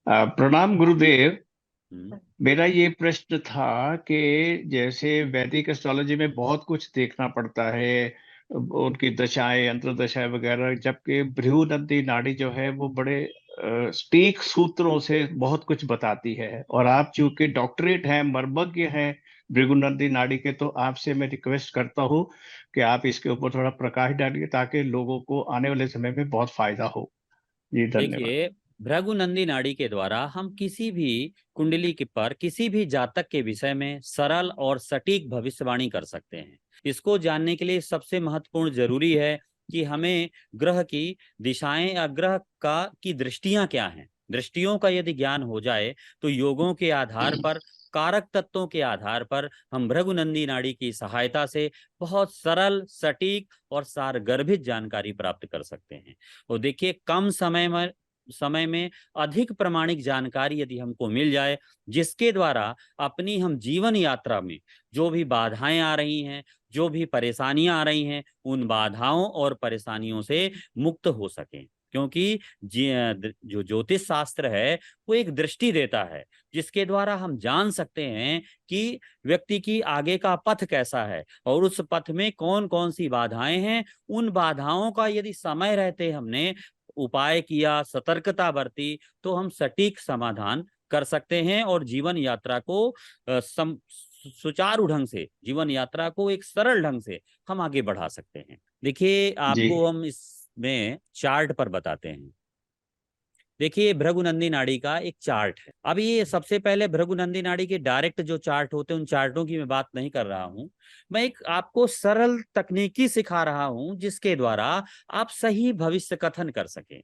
प्रणाम गुरुदेव। हम्म। मेरा ये प्रश्न था कि जैसे वैदिक एस्ट्रोलॉजी में बहुत कुछ देखना पड़ता है, उनकी दशाएं अंतर्दशाएं वगैरह, जबकि भृगु नंदी नाड़ी जो है वो बड़े सटीक सूत्रों से बहुत कुछ बताती है। और आप चूंकि डॉक्टरेट हैं, मर्मज्ञ हैं भृगु नंदी नाड़ी के, तो आपसे मैं रिक्वेस्ट करता हूँ कि आप इसके ऊपर थोड़ा प्रकाश डालिए ताकि लोगों को आने वाले समय में बहुत फायदा हो। जी धन्यवाद। देखिए, भृगुनंदी नाड़ी के द्वारा हम किसी भी कुंडली के पर किसी भी जातक के विषय में सरल और सटीक भविष्यवाणी कर सकते हैं। इसको जानने के लिए सबसे महत्वपूर्ण जरूरी है कि हमें ग्रह की दिशाएं या ग्रह का की दृष्टियां क्या हैं। दृष्टियों का यदि ज्ञान हो जाए तो योगों के आधार पर, कारक तत्वों के आधार पर हम भृगुनंदी नाड़ी की सहायता से बहुत सरल, सटीक और सारगर्भित जानकारी प्राप्त कर सकते हैं। और देखिए, कम समय में अधिक प्रमाणिक जानकारी यदि हमको मिल जाए, जिसके द्वारा अपनी हम जीवन यात्रा में जो भी बाधाएं आ रही हैं, जो भी परेशानियां आ रही हैं, उन बाधाओं और परेशानियों से मुक्त हो सकें। क्योंकि जो ज्योतिष शास्त्र है वो एक दृष्टि देता है, जिसके द्वारा हम जान सकते हैं कि व्यक्ति की आगे का पथ कैसा है और उस पथ में कौन कौन सी बाधाएं हैं। उन बाधाओं का यदि समय रहते हमने उपाय किया, सतर्कता बरती, तो हम सटीक समाधान कर सकते हैं और जीवन यात्रा को सुचारू ढंग से, जीवन यात्रा को एक सरल ढंग से हम आगे बढ़ा सकते हैं। देखिए, जी आपको हम इसमें चार्ट पर बताते हैं। देखिए, भृगुनंदी नाड़ी का एक चार्ट है। अब ये सबसे पहले भृगुनंदी नाड़ी के डायरेक्ट जो चार्ट होते हैं, उन चार्टों की मैं बात नहीं कर रहा हूं। मैं एक आपको सरल तकनीकी सिखा रहा हूं, जिसके द्वारा आप सही भविष्य कथन कर सकें।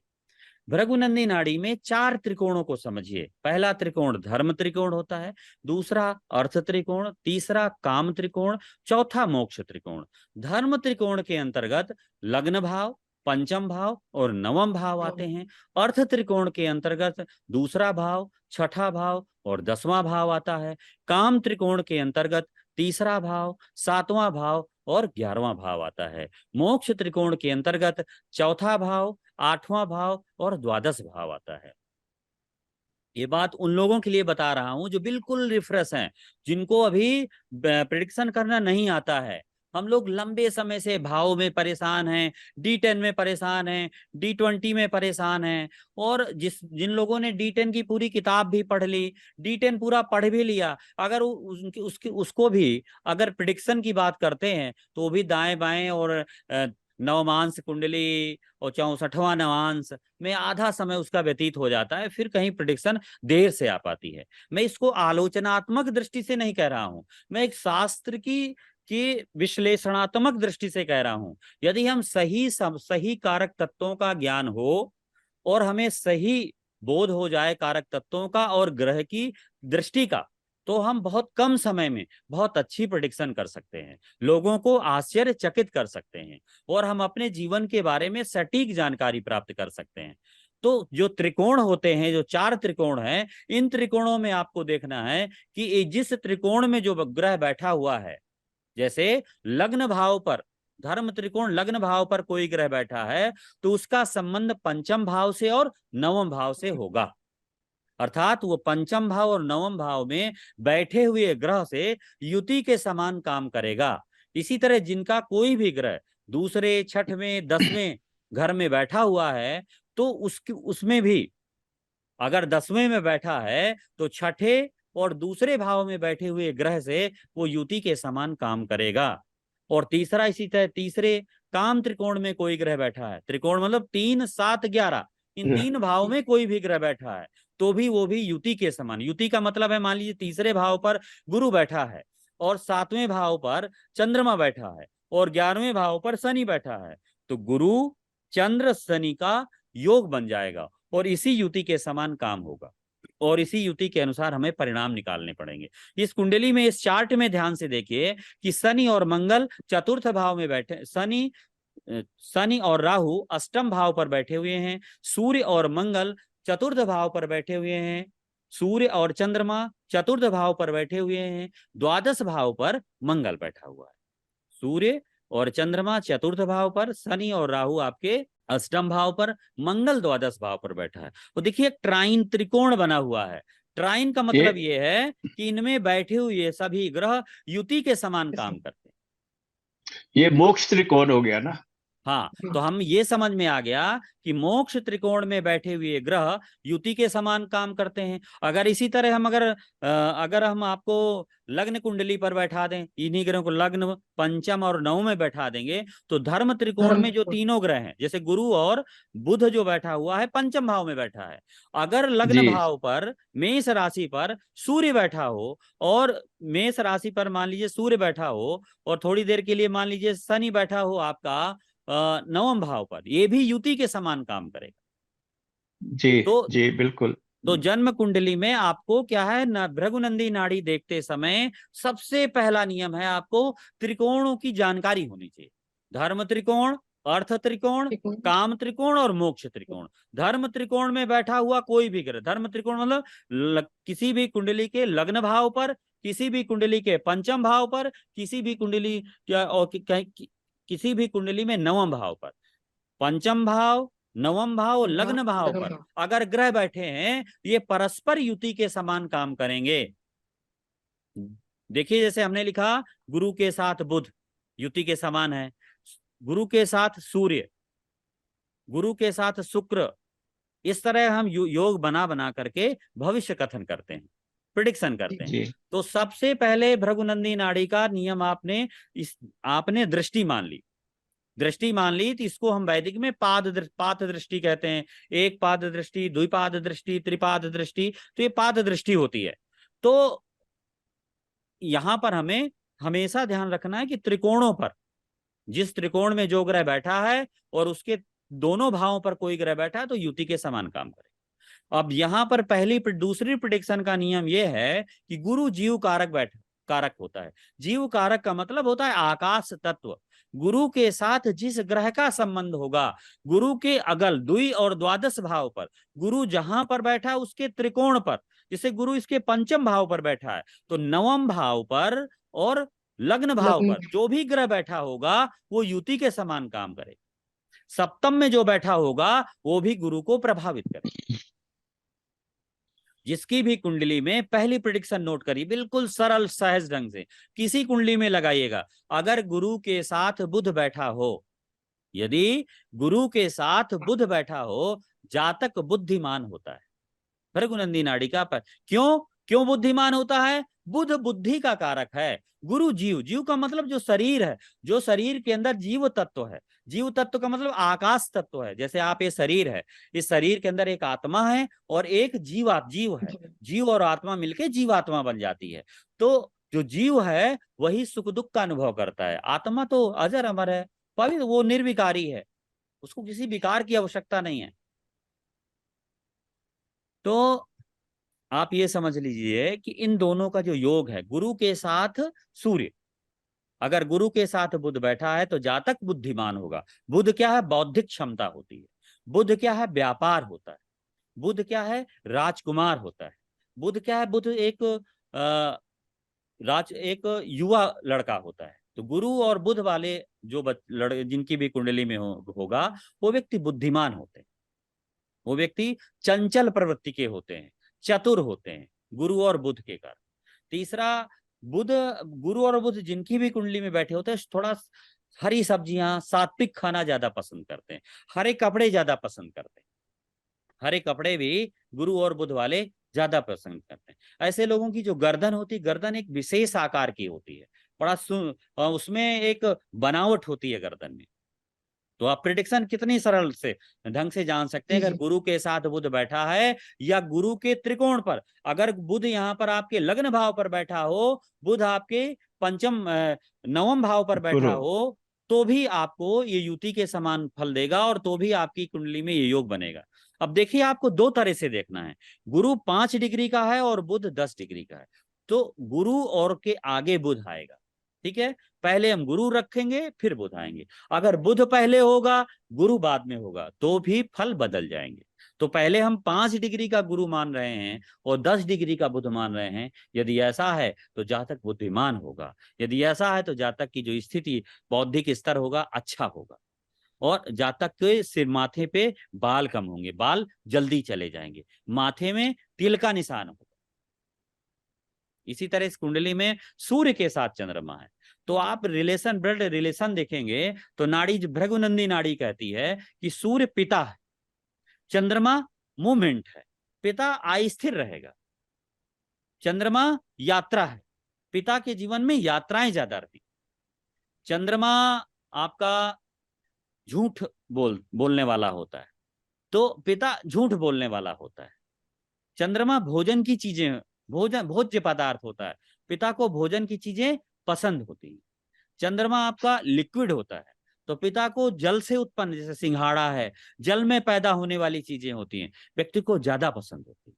भृगुनंदी नाड़ी में चार त्रिकोणों को समझिए। पहला त्रिकोण धर्म त्रिकोण होता है, दूसरा अर्थ त्रिकोण, तीसरा काम त्रिकोण, चौथा मोक्ष त्रिकोण। धर्म त्रिकोण के अंतर्गत लग्न भाव, पंचम भाव और नवम भाव आते हैं। अर्थ त्रिकोण के अंतर्गत दूसरा भाव, छठा भाव और 10वां भाव आता है। काम त्रिकोण के अंतर्गत तीसरा भाव, 7वां भाव और 11वां भाव आता है। मोक्ष त्रिकोण के अंतर्गत चौथा भाव, 8वां भाव और 12वां भाव आता है। ये बात उन लोगों के लिए बता रहा हूं जो बिल्कुल रिफ्रेश हैं, जिनको अभी प्रिडिक्शन करना नहीं आता है। हम लोग लंबे समय से भाव में परेशान हैं, D10 में परेशान हैं, D20 में परेशान हैं। और जिन लोगों ने D10 की पूरी किताब भी पढ़ ली, D10 पूरा पढ़ भी लिया, अगर उसको भी अगर प्रिडिक्शन की बात करते हैं तो भी दाएं बाएं और नवमांश कुंडली और 64वां नवांश में आधा समय उसका व्यतीत हो जाता है, फिर कहीं प्रिडिक्शन देर से आ पाती है। मैं इसको आलोचनात्मक दृष्टि से नहीं कह रहा हूं, मैं एक शास्त्र की विश्लेषणात्मक दृष्टि से कह रहा हूं। यदि हम सही कारक तत्वों का ज्ञान हो और हमें सही बोध हो जाए कारक तत्वों का और ग्रह की दृष्टि का, तो हम बहुत कम समय में बहुत अच्छी प्रिडिक्शन कर सकते हैं, लोगों को आश्चर्यचकित कर सकते हैं और हम अपने जीवन के बारे में सटीक जानकारी प्राप्त कर सकते हैं। तो जो त्रिकोण होते हैं, जो चार त्रिकोण हैं, इन त्रिकोणों में आपको देखना है कि जिस त्रिकोण में जो ग्रह बैठा हुआ है, जैसे लग्न भाव पर, धर्म त्रिकोण लग्न भाव पर कोई ग्रह बैठा है तो उसका संबंध पंचम भाव से और नवम भाव से होगा। अर्थात वो पंचम भाव और नवम भाव में बैठे हुए ग्रह से युति के समान काम करेगा। इसी तरह जिनका कोई भी ग्रह दूसरे, छठवें, 10वें घर में बैठा हुआ है, तो उसमें भी अगर 10वें में बैठा है तो छठे और दूसरे भाव में बैठे हुए ग्रह से वो युति के समान काम करेगा। और तीसरा, इसी तरह तीसरे काम त्रिकोण में कोई ग्रह बैठा है, त्रिकोण मतलब 3, 7, 11, इन तीन भाव में कोई भी ग्रह बैठा है तो भी वो भी युति के समान। युति का मतलब है, मान लीजिए तीसरे भाव पर गुरु बैठा है और 7वें भाव पर चंद्रमा बैठा है और 11वें भाव पर शनि बैठा है, तो गुरु चंद्र शनि का योग बन जाएगा और इसी युति के समान काम होगा और इसी युति के अनुसार हमें परिणाम निकालने पड़ेंगे। इस कुंडली में, इस चार्ट में ध्यान से देखिए कि शनि और मंगल चतुर्थ भाव में बैठे, शनि और राहु अष्टम भाव पर बैठे हुए हैं, सूर्य और मंगल चतुर्थ भाव पर बैठे हुए हैं, सूर्य और चंद्रमा चतुर्थ भाव पर बैठे हुए हैं, 12 भाव पर मंगल बैठा हुआ है। सूर्य और चंद्रमा चतुर्थ भाव पर, शनि और राहु आपके अष्टम भाव पर, मंगल द्वादश भाव पर बैठा है। तो देखिए ट्राइन त्रिकोण बना हुआ है। ट्राइन का मतलब ये ये है कि इनमें बैठे हुए सभी ग्रह युति के समान काम करते हैं। ये मोक्ष त्रिकोण हो गया ना। हाँ, तो हम ये समझ में आ गया कि मोक्ष त्रिकोण में बैठे हुए ग्रह युति के समान काम करते हैं। अगर इसी तरह हम अगर हम आपको लग्न कुंडली पर बैठा दें, इन्हीं ग्रहों को लग्न पंचम और नौ में बैठा देंगे, तो धर्म त्रिकोण में जो तीनों ग्रह हैं, जैसे गुरु और बुध जो बैठा हुआ है पंचम भाव में बैठा है, अगर लग्न जी भाव पर मेष राशि पर सूर्य बैठा हो, और मेष राशि पर मान लीजिए सूर्य बैठा हो, और थोड़ी देर के लिए मान लीजिए शनि बैठा हो आपका नवम भाव पर, ये भी युति के समान काम करेगा। जी तो जी बिल्कुल। जन्म कुंडली में आपको क्या है न, भृगुनंदी नाड़ी देखते समय सबसे पहला नियम है आपको त्रिकोणों की जानकारी होनी चाहिए। धर्म त्रिकोण, अर्थ त्रिकोण, काम त्रिकोण और मोक्ष त्रिकोण। धर्म त्रिकोण में बैठा हुआ कोई भी ग्रह, धर्म त्रिकोण मतलब किसी भी कुंडली के लग्न भाव पर, किसी भी कुंडली के पंचम भाव पर, किसी भी कुंडली और किसी भी कुंडली में नवम भाव पर, पंचम भाव, नवम भाव, लग्न भाव पर अगर ग्रह बैठे हैं, ये परस्पर युति के समान काम करेंगे। देखिए जैसे हमने लिखा, गुरु के साथ बुध युति के समान है, गुरु के साथ सूर्य, गुरु के साथ शुक्र, इस तरह हम योग बना बना करके भविष्य कथन करते हैं, प्रिडिक्शन करते हैं। जी तो सबसे पहले भृगुनंदी नाड़ी का नियम आपने दृष्टि मान ली। दृष्टि मान ली तो इसको हम वैदिक में पाद दृष्टि कहते हैं। एक पाद दृष्टि, द्विपाद दृष्टि, त्रिपाद दृष्टि, तो ये पाद दृष्टि होती है। तो यहां पर हमें हमेशा ध्यान रखना है कि त्रिकोणों पर, जिस त्रिकोण में जो ग्रह बैठा है और उसके दोनों भावों पर कोई ग्रह बैठा है, तो युति के समान काम करे। अब यहां पर दूसरी प्रिडिक्शन का नियम यह है कि गुरु जीव कारक होता है। जीव कारक का मतलब होता है आकाश तत्व। गुरु के साथ जिस ग्रह का संबंध होगा, गुरु के अगल द्वि और द्वादश भाव पर, गुरु जहां पर बैठा है उसके त्रिकोण पर, जैसे गुरु इसके पंचम भाव पर बैठा है, तो नवम भाव पर और लग्न भाव पर जो भी ग्रह बैठा होगा वो युति के समान काम करे। सप्तम में जो बैठा होगा वो भी गुरु को प्रभावित करे। जिसकी भी कुंडली में पहली प्रिडिक्शन नोट करिए, बिल्कुल सरल सहज ढंग से किसी कुंडली में लगाइएगा। अगर गुरु के साथ बुध बैठा हो, यदि गुरु के साथ बुध बैठा हो, जातक बुद्धिमान होता है। भृगुनंदी नाड़ी का पर क्यों क्यों बुद्धिमान होता है? बुध बुद्धि का कारक है, गुरु जीव, जीव का मतलब जो शरीर है, जो शरीर के अंदर जीव तत्व है। जीव तत्व का मतलब आकाश तत्व है। जैसे आप ये शरीर है, इस शरीर के अंदर एक आत्मा है और एक जीव है। जीव और आत्मा मिलके जीवात्मा बन जाती है। तो जो जीव है वही सुख दुख का अनुभव करता है। आत्मा तो अजर अमर है, पवित्र, वो निर्विकारी है, उसको किसी विकार की आवश्यकता नहीं है। तो आप ये समझ लीजिए कि इन दोनों का जो योग है, गुरु के साथ सूर्य, अगर गुरु के साथ बुध बैठा है तो जातक बुद्धिमान होगा। बुध क्या है? बौद्धिक क्षमता होती है। बुध क्या है? व्यापार होता है। बुध क्या है? राजकुमार होता है। बुध क्या है? बुध एक युवा लड़का होता है। तो गुरु और बुध वाले जो जिनकी भी कुंडली में होगा, वो व्यक्ति बुद्धिमान होते हैं, वो व्यक्ति चंचल प्रवृत्ति के होते हैं, चतुर होते हैं, गुरु और बुध के कारण। तीसरा, बुध, गुरु और बुध जिनकी भी कुंडली में बैठे होते हैं, थोड़ा हरी सब्जियां, सात्विक खाना ज्यादा पसंद करते हैं, हरे कपड़े ज्यादा पसंद करते हैं। हरे कपड़े भी गुरु और बुध वाले ज्यादा पसंद करते हैं। ऐसे लोगों की जो गर्दन होती है, गर्दन एक विशेष आकार की होती है, उसमें एक बनावट होती है गर्दन में। तो आप प्रिडिक्शन कितनी सरल से ढंग से जान सकते हैं। अगर गुरु के साथ बुध बैठा है या गुरु के त्रिकोण पर, अगर बुध यहाँ पर आपके लग्न भाव पर बैठा हो, बुध आपके पंचम नवम भाव पर बैठा गुरु। हो, तो भी आपको ये युति के समान फल देगा, और तो भी आपकी कुंडली में ये योग बनेगा। अब देखिए, आपको दो तरह से देखना है। गुरु 5 डिग्री का है और बुध 10 डिग्री का है, तो गुरु और के आगे बुध आएगा। ठीक है, पहले हम गुरु रखेंगे फिर बुध आएंगे। अगर बुध पहले होगा, गुरु बाद में होगा, तो भी फल बदल जाएंगे। तो पहले हम 5 डिग्री का गुरु मान रहे हैं और 10 डिग्री का बुध मान रहे हैं। यदि ऐसा है तो जातक बुद्धिमान होगा, यदि ऐसा है तो जातक की जो स्थिति, बौद्धिक स्तर होगा, अच्छा होगा। और जातक के सिर माथे पे बाल कम होंगे, बाल जल्दी चले जाएंगे, माथे में तिल का निशान होगा। इसी तरह इस कुंडली में सूर्य के साथ चंद्रमा है, तो आप रिलेशन, ब्लड रिलेशन देखेंगे तो नाड़ी भृगुनंदी नाड़ी कहती है कि सूर्य पिता है, चंद्रमा मूवमेंट है, पिता अस्थिर रहेगा, चंद्रमा यात्रा है, पिता के जीवन में यात्राएं ज्यादा रहती। चंद्रमा आपका झूठ बोलने वाला होता है, तो पिता झूठ बोलने वाला होता है। चंद्रमा भोजन की चीजें, भोज्य पदार्थ होता है, पिता को भोजन की चीजें पसंद होती है। चंद्रमा आपका लिक्विड होता है, तो पिता को जल से उत्पन्न, जैसे सिंघाड़ा है, जल में पैदा होने वाली चीजें होती हैं, व्यक्ति को ज्यादा पसंद होती है।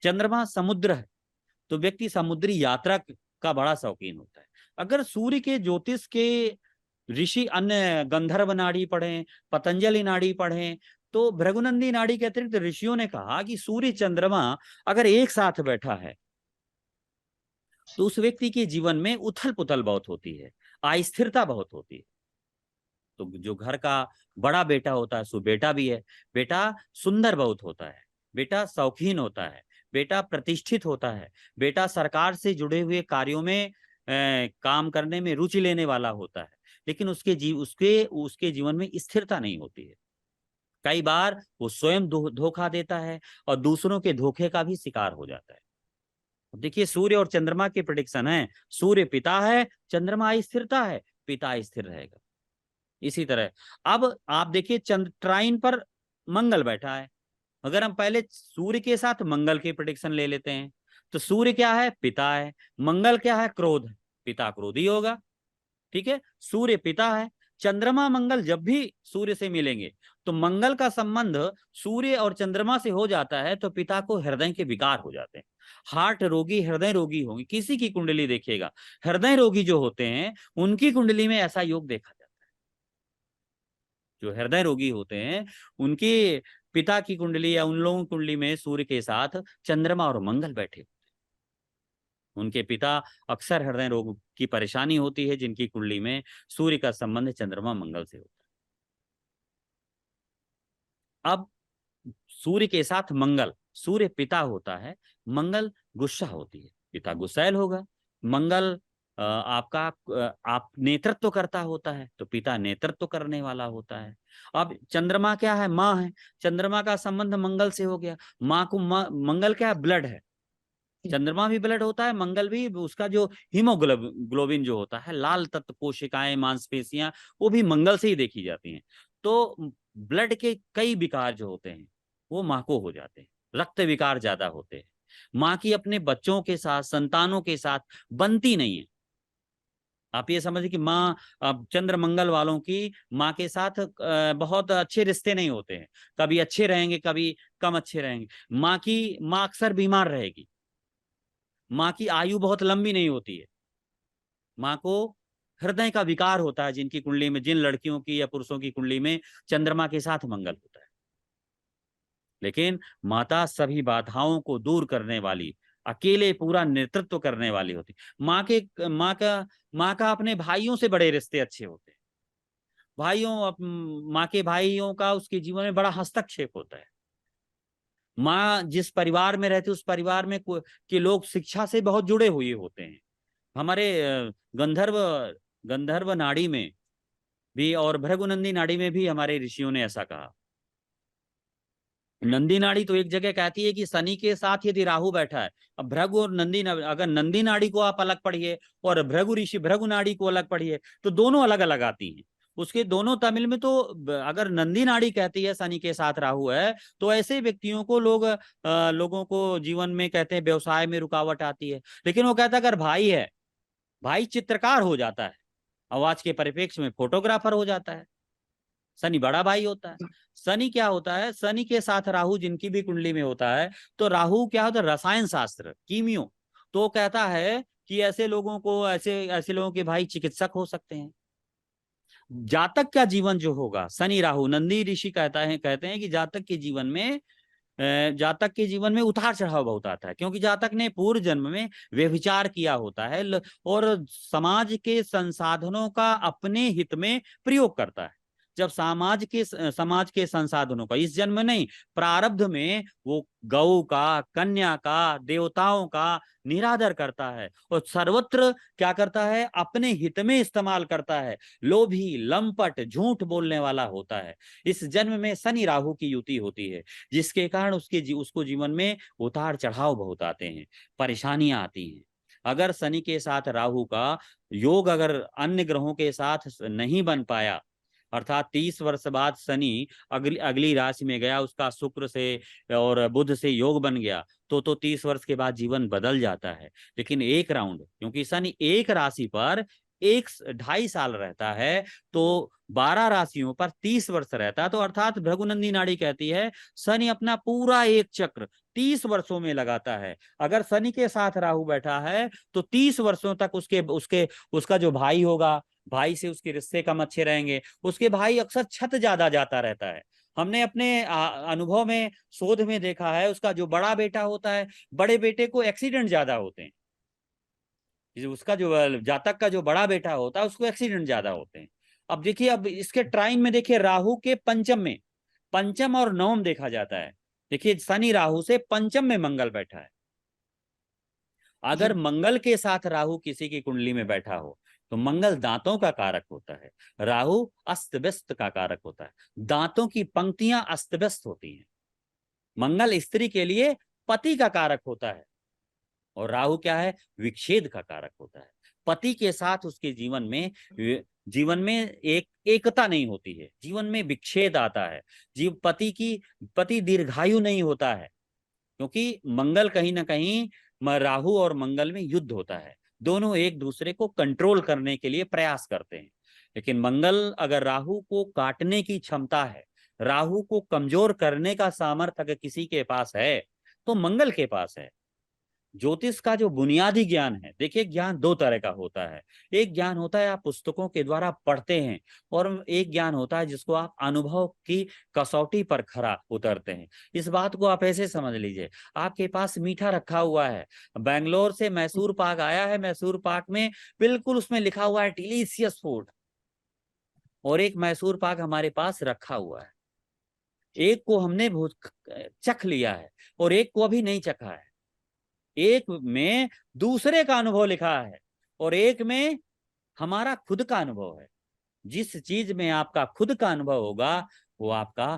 चंद्रमा समुद्र है, तो व्यक्ति समुद्री यात्रा का बड़ा शौकीन होता है। अगर सूर्य के ज्योतिष के ऋषि अन्य गंधर्व नाड़ी पढ़ें, पतंजलि नाड़ी पढ़ें, तो भृगुनंदी नाड़ी के अतिरिक्त ऋषियों ने कहा कि सूर्य चंद्रमा अगर एक साथ बैठा है तो उस व्यक्ति के जीवन में उथल पुथल बहुत होती है, अस्थिरता बहुत होती है। तो जो घर का बड़ा बेटा होता है, सो बेटा भी है, बेटा सुंदर बहुत होता है, बेटा शौकीन होता है, बेटा प्रतिष्ठित होता है, बेटा सरकार से जुड़े हुए कार्यों में काम करने में रुचि लेने वाला होता है, लेकिन उसके जीवन में स्थिरता नहीं होती है। कई बार वो स्वयं धोखा देता है और दूसरों के धोखे का भी शिकार हो जाता है। देखिए सूर्य और चंद्रमा की प्रेडिक्शन है, सूर्य पिता है, चंद्रमा स्थिरता है, पिता स्थिर रहेगा। इसी तरह अब आप देखिए ट्राइन पर मंगल बैठा है। अगर हम पहले सूर्य के साथ मंगल की प्रेडिक्शन ले लेते हैं, तो सूर्य क्या है? पिता है। मंगल क्या है? क्रोध। पिता क्रोधी होगा, ठीक है। सूर्य पिता है। चंद्रमा मंगल जब भी सूर्य से मिलेंगे तो मंगल का संबंध सूर्य और चंद्रमा से हो जाता है, तो पिता को हृदय के विकार हो जाते हैं, हार्ट रोगी, हृदय रोगी होंगे। किसी की कुंडली देखिएगा, हृदय रोगी जो होते हैं उनकी कुंडली में ऐसा योग देखा जाता है। जो हृदय रोगी होते हैं उनके पिता की कुंडली या उन लोगों की कुंडली में सूर्य के साथ चंद्रमा और मंगल बैठे, उनके पिता अक्सर हृदय रोग की परेशानी होती है, जिनकी कुंडली में सूर्य का संबंध चंद्रमा मंगल से होता है। अब सूर्य के साथ मंगल, सूर्य पिता होता है, मंगल गुस्सा होती है, पिता गुस्सैल होगा। मंगल आपका आप नेतृत्व करता होता है, तो पिता नेतृत्व करने वाला होता है। अब चंद्रमा क्या है? माँ है, चंद्रमा का संबंध मंगल से हो गया। माँ को मंगल क्या है? ब्लड है। चंद्रमा भी ब्लड होता है, मंगल भी, उसका जो हीमोग्लोबिन जो होता है, लाल तत्व कोशिकाएं, मांसपेशियां, वो भी मंगल से ही देखी जाती हैं। तो ब्लड के कई विकार जो होते हैं वो माँ को हो जाते हैं, रक्त विकार ज्यादा होते हैं। माँ की अपने बच्चों के साथ, संतानों के साथ बनती नहीं है। आप ये समझिए कि माँ, चंद्र मंगल वालों की माँ के साथ बहुत अच्छे रिश्ते नहीं होते हैं, कभी अच्छे रहेंगे, कभी कम अच्छे रहेंगे। माँ अक्सर बीमार रहेगी, माँ की आयु बहुत लंबी नहीं होती है। माँ को हृदय का विकार होता है, जिनकी कुंडली में, जिन लड़कियों की या पुरुषों की कुंडली में चंद्रमा के साथ मंगल होता है। लेकिन माता सभी बाधाओं को दूर करने वाली, अकेले पूरा नेतृत्व करने वाली होती। माँ का अपने भाइयों से बड़े रिश्ते अच्छे होते हैं। माँ के भाइयों का उसके जीवन में बड़ा हस्तक्षेप होता है। माँ जिस परिवार में रहती है उस परिवार में के लोग शिक्षा से बहुत जुड़े हुए होते हैं। हमारे गंधर्व गंधर्व नाड़ी में भी और भृगुनंदी नाड़ी में भी हमारे ऋषियों ने ऐसा कहा। नंदी नाड़ी तो एक जगह कहती है कि शनि के साथ यदि राहु बैठा है, अब भृगु और नंदी, अगर नंदी नाड़ी को आप अलग पढ़िए और भृगु ऋषि भृगु नाड़ी को अलग पढ़िए तो दोनों अलग अलग आती हैं। उसके दोनों तमिल में तो अगर नंदी नाड़ी कहती है शनि के साथ राहु है, तो ऐसे व्यक्तियों को लोगों को जीवन में कहते हैं व्यवसाय में रुकावट आती है। लेकिन वो कहता है अगर भाई है, भाई चित्रकार हो जाता है, आवाज के परिप्रेक्ष्य में फोटोग्राफर हो जाता है। शनि बड़ा भाई होता है। शनि क्या होता है? शनि के साथ राहु जिनकी भी कुंडली में होता है, तो राहु क्या होता है? रसायन शास्त्र, कीमियो। तो कहता है कि ऐसे लोगों को, ऐसे ऐसे लोगों के भाई चिकित्सक हो सकते हैं। जातक का जीवन जो होगा, शनि राहु, नंदी ऋषि कहते हैं कि जातक के जीवन में उतार चढ़ाव बहुत आता है, क्योंकि जातक ने पूर्व जन्म में व्यभिचार किया होता है और समाज के संसाधनों का अपने हित में प्रयोग करता है। जब समाज के संसाधनों का इस जन्म में नहीं, प्रारब्ध में वो गौ का, कन्या का, देवताओं का निरादर करता है और सर्वत्र क्या करता है, अपने हित में इस्तेमाल करता है, लोभी, लंपट, झूठ बोलने वाला होता है। इस जन्म में शनि राहु की युति होती है, जिसके कारण उसको जीवन में उतार चढ़ाव बहुत आते हैं, परेशानियां आती हैं। अगर शनि के साथ राहु का योग अगर अन्य ग्रहों के साथ नहीं बन पाया, अर्थात 30 वर्ष बाद शनि अगली अगली राशि में गया, उसका शुक्र से और बुध से योग बन गया, तो 30 वर्ष के बाद जीवन बदल जाता है। लेकिन एक राउंड, क्योंकि शनि एक राशि पर 1.5 साल रहता है, तो 12 राशियों पर 30 वर्ष रहता है, तो अर्थात भृगुनंदी नाड़ी कहती है शनि अपना पूरा एक चक्र 30 वर्षों में लगाता है। अगर शनि के साथ राहु बैठा है तो 30 वर्षों तक उसका जो भाई होगा, भाई से उसके रिश्ते कम अच्छे रहेंगे, उसके भाई अक्सर छत ज्यादा जाता रहता है। हमने अपने अनुभव में, शोध में देखा है, उसका जो बड़ा बेटा होता है, बड़े बेटे को एक्सीडेंट ज्यादा होते हैं। उसका जो जातक का जो बड़ा बेटा होता है उसको एक्सीडेंट ज्यादा होते हैं। अब देखिए, अब इसके ट्राइन में देखिए, राहु के पंचम में, पंचम और नवम देखा जाता है। देखिए शनि राहु से पंचम में मंगल बैठा है। अगर मंगल के साथ राहु किसी की कुंडली में बैठा हो तो मंगल दांतों का कारक होता है, राहु अस्त व्यस्त का कारक होता है, दांतों की पंक्तियां अस्त व्यस्त होती हैं। मंगल स्त्री के लिए पति का कारक होता है और राहु क्या है, विच्छेद का कारक होता है। पति के साथ उसके जीवन में एक एकता नहीं होती है, जीवन में विच्छेद आता है। पति दीर्घायु नहीं होता है, क्योंकि मंगल कहीं ना कहीं राहु और मंगल में युद्ध होता है, दोनों एक दूसरे को कंट्रोल करने के लिए प्रयास करते हैं। लेकिन मंगल अगर राहु को काटने की क्षमता है, राहु को कमजोर करने का सामर्थ्य अगर किसी के पास है तो मंगल के पास है। ज्योतिष का जो बुनियादी ज्ञान है, देखिए ज्ञान दो तरह का होता है। एक ज्ञान होता है आप पुस्तकों के द्वारा पढ़ते हैं, और एक ज्ञान होता है जिसको आप अनुभव की कसौटी पर खरा उतरते हैं। इस बात को आप ऐसे समझ लीजिए, आपके पास मीठा रखा हुआ है, बेंगलोर से मैसूर पाक आया है, मैसूर पाक में बिल्कुल उसमें लिखा हुआ है डिलीशियस फूड, और एक मैसूर पाक हमारे पास रखा हुआ है। एक को हमने चख लिया है और एक को अभी नहीं चखा है। एक में दूसरे का अनुभव लिखा है और एक में हमारा खुद का अनुभव है। जिस चीज में आपका खुद का अनुभव होगा वो आपका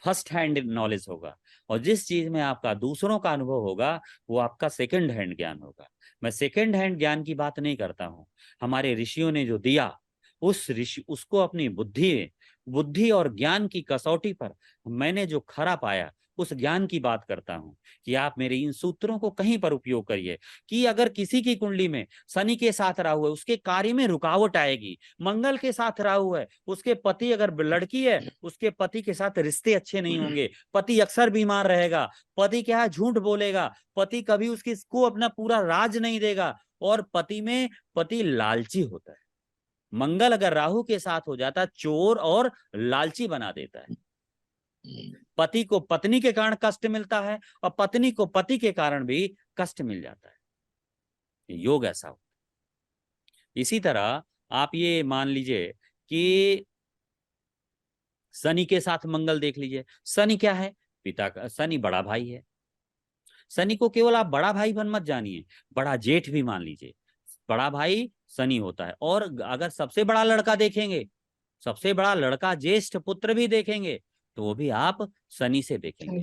फर्स्ट हैंड नॉलेज होगा, और जिस चीज में आपका दूसरों का अनुभव होगा वो आपका सेकंड हैंड ज्ञान होगा। मैं सेकंड हैंड ज्ञान की बात नहीं करता हूं। हमारे ऋषियों ने जो दिया, उस ऋषि उसको अपनी बुद्धि और ज्ञान की कसौटी पर मैंने जो खरा पाया, उस ज्ञान की बात करता हूं कि आप मेरे इन सूत्रों को कहीं पर उपयोग करिए। कि अगर किसी की कुंडली में शनि के साथ राहु है, उसके कार्य में रुकावट आएगी। मंगल के साथ राहु है, उसके पति, अगर लड़की है उसके पति के साथ रिश्ते अच्छे नहीं होंगे, पति अक्सर बीमार रहेगा, पति क्या है, झूठ बोलेगा, पति कभी उसकी को अपना पूरा राज नहीं देगा, और पति लालची होता है। मंगल अगर राहु के साथ हो जाता, चोर और लालची बना देता है। पति को पत्नी के कारण कष्ट मिलता है और पत्नी को पति के कारण भी कष्ट मिल जाता है। योग ऐसा हो। इसी तरह आप ये मान लीजिए कि शनि के साथ मंगल देख लीजिए। शनि क्या है, पिता का, शनि बड़ा भाई है। शनि को केवल आप बड़ा भाई बन मत जानिए, बड़ा जेठ भी मान लीजिए। बड़ा भाई शनि होता है। और अगर सबसे बड़ा लड़का देखेंगे, सबसे बड़ा लड़का ज्येष्ठ पुत्र भी देखेंगे, तो वो भी आप शनि से देखेंगे।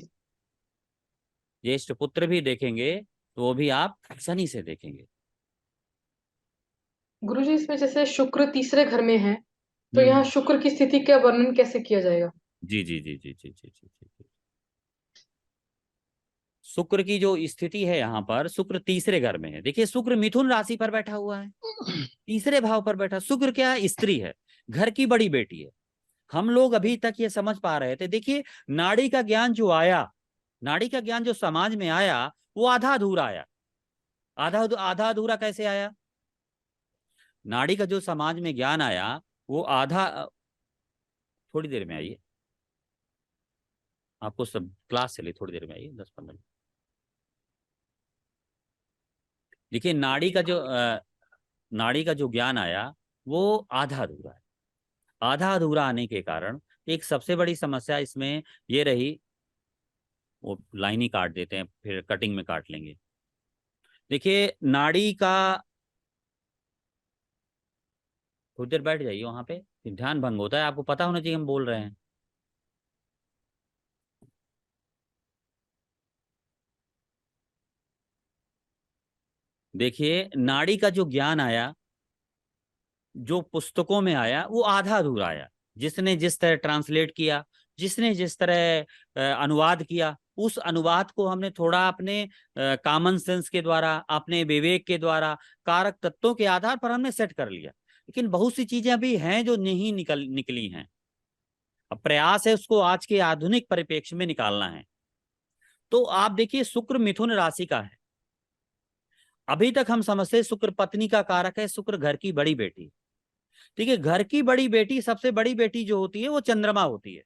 ज्येष्ठ पुत्र भी देखेंगे तो वो भी आप शनि से देखेंगे। गुरुजी, इसमें जैसे शुक्र तीसरे घर में है, तो यहाँ शुक्र की स्थिति का वर्णन कैसे किया जाएगा? जी जी जी जी जी जी जी जी। शुक्र की जो स्थिति है यहाँ पर, शुक्र तीसरे घर में है। देखिए शुक्र मिथुन राशि पर बैठा हुआ है, तीसरे भाव पर बैठा। शुक्र क्या है, स्त्री है, घर की बड़ी बेटी है। हम लोग अभी तक ये समझ पा रहे थे। देखिए नाड़ी का ज्ञान जो आया, नाड़ी का ज्ञान जो समाज में आया, वो आधा अधूरा आया। आधा अधूरा कैसे आया? नाड़ी का जो समाज में ज्ञान आया वो आधा, थोड़ी देर में आइए, आपको सब क्लास चली, थोड़ी देर में आइए, 10-15 मिनट। देखिए नाड़ी का जो ज्ञान आया वो आधा अधूरा है। आधा अधूरा आने के कारण एक सबसे बड़ी समस्या इसमें ये रही, वो लाइन ही काट देते हैं, फिर कटिंग में काट लेंगे। देखिए नाड़ी का, थोड़ी देर बैठ जाइए वहां पे, फिर ध्यान भंग होता है, आपको पता होना चाहिए हम बोल रहे हैं। देखिए नाड़ी का जो ज्ञान आया, जो पुस्तकों में आया, वो आधा अधूरा आया। जिसने जिस तरह ट्रांसलेट किया, जिसने जिस तरह अनुवाद किया, उस अनुवाद को हमने थोड़ा अपने कॉमन सेंस के द्वारा, अपने विवेक के द्वारा, कारक तत्वों के आधार पर हमने सेट कर लिया। लेकिन बहुत सी चीजें अभी हैं जो नहीं निकली हैं। अब प्रयास है उसको आज के आधुनिक परिप्रेक्ष्य में निकालना है। तो आप देखिए शुक्र मिथुन राशि का है। अभी तक हम समझते शुक्र पत्नी का कारक है, शुक्र घर की बड़ी बेटी। ठीक है, घर की बड़ी बेटी, सबसे बड़ी बेटी जो होती है वो चंद्रमा होती है।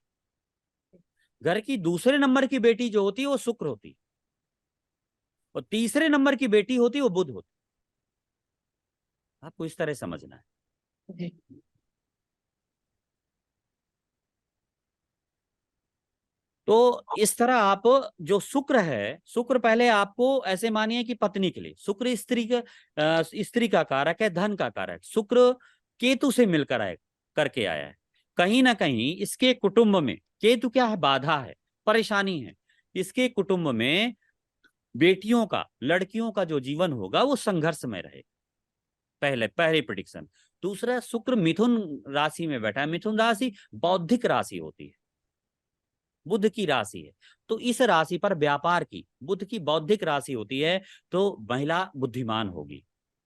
घर की दूसरे नंबर की बेटी जो होती है वो शुक्र होती है, और तीसरे नंबर की बेटी होती है वो बुध होती है। आपको इस तरह समझना है। जी तो इस तरह आप, जो शुक्र है, शुक्र पहले आपको ऐसे मानिए कि पत्नी के लिए, शुक्र स्त्री का कारक है, धन का कारक। शुक्र केतु से मिलकर आए, करके आया है। कहीं ना कहीं इसके कुटुंब में केतु क्या है, बाधा है, परेशानी है। इसके कुटुंब में बेटियों का, लड़कियों का जो जीवन होगा वो संघर्षमय रहे, पहली प्रिडिक्शन। दूसरा, शुक्र मिथुन राशि में बैठा है। मिथुन राशि बौद्धिक राशि होती है, बुध की राशि है। तो इस राशि पर व्यापार की, बुध की बौद्धिक राशि होती है, तो महिला बुद्धिमान होगी,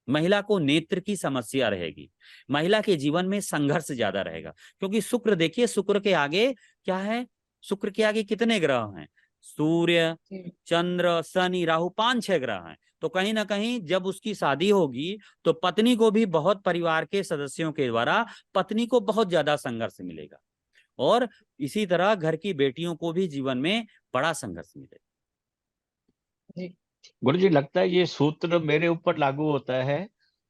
महिला को नेत्र की समस्या रहेगी, महिला के जीवन में संघर्ष ज्यादा रहेगा। क्योंकि शुक्र देखिए, शुक्र के आगे क्या है, शुक्र के आगे कितने ग्रह हैं, सूर्य, जी चंद्र, शनि, राहु, 5-6 ग्रह हैं। तो कहीं ना कहीं जब उसकी शादी होगी तो पत्नी को भी बहुत, परिवार के सदस्यों के द्वारा पत्नी को बहुत ज्यादा संघर्ष मिलेगा, और इसी तरह घर की बेटियों को भी जीवन में बड़ा संघर्ष मिलेगा। जी गुरु जी, लगता है ये सूत्र मेरे ऊपर लागू होता है।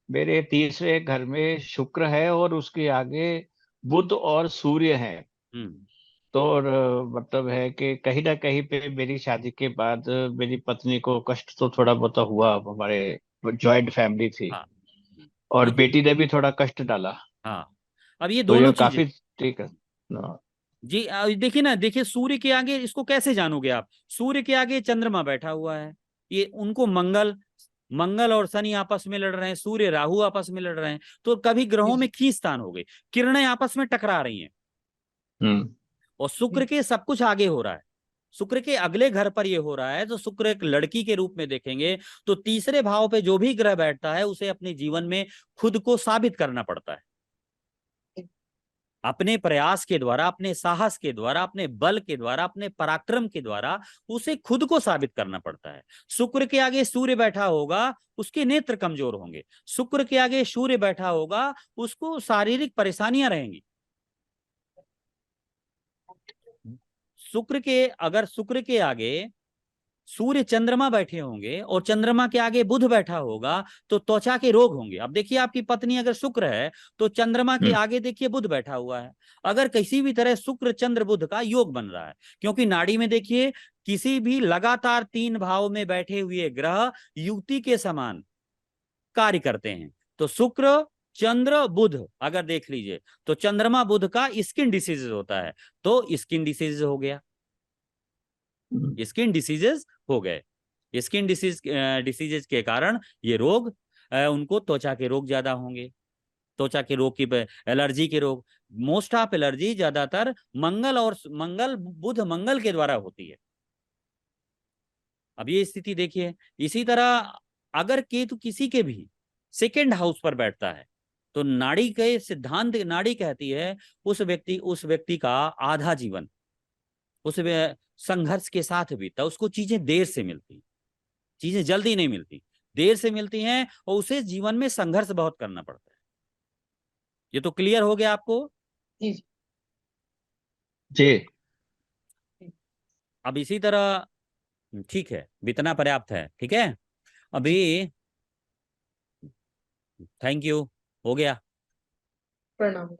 मेरे तीसरे घर में शुक्र है और उसके आगे बुध और सूर्य है। हम्म। तो और मतलब है कि कहीं ना कहीं पे मेरी शादी के बाद मेरी पत्नी को कष्ट तो थोड़ा बहुत हुआ। हमारे जॉइंट फैमिली थी, हाँ। और देखिए, बेटी ने भी थोड़ा कष्ट डाला। हाँ, अब ये तो दोनों ये चीजें, काफी ठीक है ना। जी देखिए ना, देखिए सूर्य के आगे इसको कैसे जानोगे आप, सूर्य के आगे चंद्रमा बैठा हुआ है। ये उनको मंगल, मंगल और शनि आपस में लड़ रहे हैं, सूर्य राहु आपस में लड़ रहे हैं। तो कभी जी ग्रहों में जी खींचतान हो गई, किरणें आपस में टकरा रही हैं, हम्म। और शुक्र जी के सब कुछ आगे हो रहा है। शुक्र के अगले घर पर ये हो रहा है। तो शुक्र एक लड़की के रूप में देखेंगे तो तीसरे भाव पे जो भी ग्रह बैठता है उसे अपने जीवन में खुद को साबित करना पड़ता है, अपने प्रयास के द्वारा, अपने साहस के द्वारा, अपने बल के द्वारा, अपने पराक्रम के द्वारा उसे खुद को साबित करना पड़ता है। शुक्र के आगे सूर्य बैठा होगा, उसके नेत्र कमजोर होंगे। शुक्र के आगे सूर्य बैठा होगा, उसको शारीरिक परेशानियां रहेंगी। शुक्र के, अगर शुक्र के आगे सूर्य चंद्रमा बैठे होंगे और चंद्रमा के आगे बुध बैठा होगा तो त्वचा के रोग होंगे। अब देखिए आपकी पत्नी अगर शुक्र है तो चंद्रमा के हम्म। आगे देखिए बुध बैठा हुआ है। अगर किसी भी तरह शुक्र चंद्र बुध का योग बन रहा है, क्योंकि नाड़ी में देखिए किसी भी लगातार 3 भाव में बैठे हुए ग्रह युक्ति के समान कार्य करते हैं। तो शुक्र चंद्र बुध अगर देख लीजिए तो चंद्रमा बुध का स्किन डिसीज होता है, तो स्किन डिसीज हो गया, स्किन डिसीजेस हो गए। स्किन डिसीजेस के कारण ये रोग, उनको त्वचा के रोग ज्यादा होंगे, त्वचा के रोग की, एलर्जी के रोग। मोस्ट ऑफ एलर्जी ज्यादातर मंगल बुध मंगल के द्वारा होती है। अब ये स्थिति देखिए। इसी तरह अगर केतु किसी के भी सेकेंड हाउस पर बैठता है तो नाड़ी के सिद्धांत, नाड़ी कहती है उस व्यक्ति का आधा जीवन उस संघर्ष के साथ बीतता, उसको चीजें देर से मिलती, चीजें जल्दी नहीं मिलती, देर से मिलती हैं, और उसे जीवन में संघर्ष बहुत करना पड़ता है। ये तो क्लियर हो गया आपको। जी जी जी। अब इसी तरह, ठीक है, इतना पर्याप्त है, ठीक है अभी। जी थैंक यू, हो गया। प्रणाम।